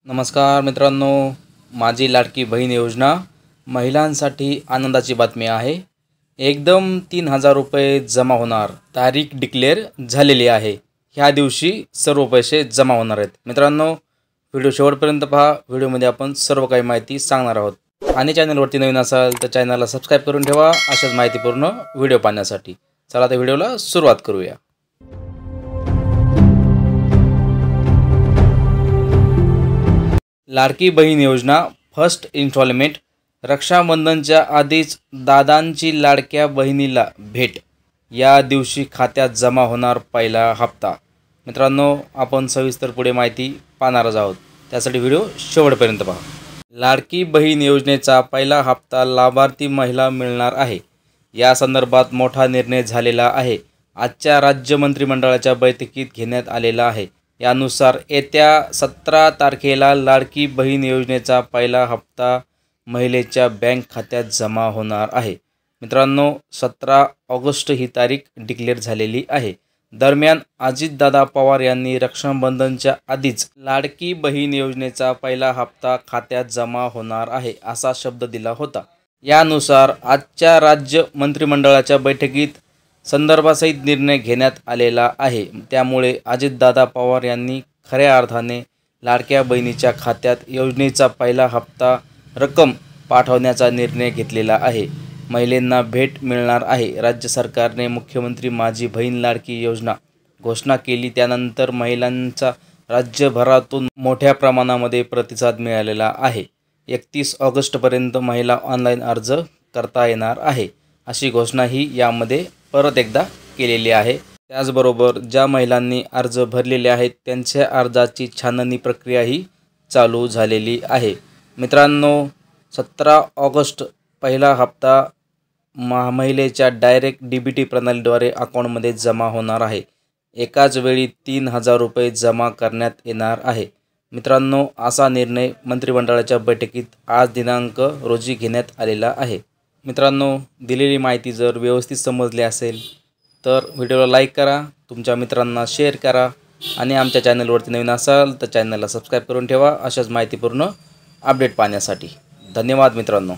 नमस्कार मित्रांनो, माझी लाडकी बहीण योजना महिलांसाठी आनंदाची बातमी आहे। एकदम 3000 रुपये जमा होणार। तारीख डिक्लेअर झालेली आहे। ह्या दिवशी सर्व पैसे जमा होणार आहेत। मित्रांनो, व्हिडिओ शेवटपर्यंत पहा। व्हिडिओमध्ये आपण सर्व काही माहिती सांगणार आहोत। आणि चॅनलवरती नवीन असाल तर चॅनलला सबस्क्राइब करून ठेवा अशाच माहितीपूर्ण व्हिडिओ पाहण्यासाठी। चला तर व्हिडिओला सुरुवात करूया। लाडकी बहीण योजना फर्स्ट इन्स्टॉलमेंट। रक्षाबंधनच्या आधीच दादांची लाडक्या बहिणीला भेट। या दिवशी खात्यात जमा होणार पहिला हप्ता। मित्रांनो, आपण सविस्तर पुढे माहिती पाहणार आहोत, त्यासाठी व्हिडिओ शेवटपर्यंत पहा। लाडकी बहीण योजनेचा पहिला हप्ता लाभार्थी महिला मिळणार आहे। या संदर्भात मोठा निर्णय झालेला आहे। आजच्या राज्य मंत्रिमंडळाच्या बैठकीत घेण्यात आलेला आहे। यानुसार येत्या 17 तारखेला लाडकी बहीण योजनेचा पहिला हप्ता महिलेच्या बँक खात्यात जमा होणार आहे। मित्रांनो, 17 ऑगस्ट ही तारीख डिक्लेअर झालेली आहे। दरम्यान अजितदादा पवार यांनी रक्षाबंधनच्या आधीच लाडकी बहीण योजनेचा पहिला हप्ता खात्यात जमा होणार आहे असा शब्द दिला होता। यानुसार आजच्या राज्य मंत्रिमंडळाच्या बैठकीत संदर्भासहित निर्णय घेण्यात आलेला आहे। त्यामुळे अजितदादा पवार यांनी खऱ्या अर्थाने लाडक्या बहिणीच्या खात्यात योजनेचा पहिला हप्ता रक्कम पाठवण्याचा निर्णय घेतलेला आहे। महिलांना भेट मिळणार आहे। राज्य सरकारने मुख्यमंत्री माझी बहीण लाडकी योजना घोषणा केली, त्यानंतर महिलांचा राज्यभरातून मोठ्या प्रमाणामध्ये प्रतिसाद मिळालेला आहे। 31 ऑगस्टपर्यंत महिला ऑनलाईन अर्ज करता येणार आहे अशी घोषणाही यामध्ये परत एकदा केलेली आहे। त्याचबरोबर ज्या महिलांनी अर्ज भरलेले आहेत त्यांच्या अर्जाची छाननी प्रक्रियाही चालू झालेली आहे। मित्रांनो, 17 ऑगस्ट पहिला हप्ता महिलेच्या डायरेक्ट डीबीटी प्रणालीद्वारे अकाउंटमध्ये जमा होणार आहे। एकाच वेळी 3000 रुपये जमा करण्यात येणार आहे। मित्रांनो, असा निर्णय मंत्रिमंडळाच्या बैठकीत आज दिनांक रोजी घेण्यात आलेला आहे। मित्रांनो, दिलेली माहिती जर व्यवस्थित समजली असेल तर व्हिडिओला लाईक करा, तुमच्या मित्रांना शेअर करा आणि आमच्या चॅनलवरती नवीन असाल तर चॅनलला सबस्क्राइब करून ठेवा अशाच माहितीपूर्ण अपडेट पाहण्यासाठी। धन्यवाद मित्रांनो।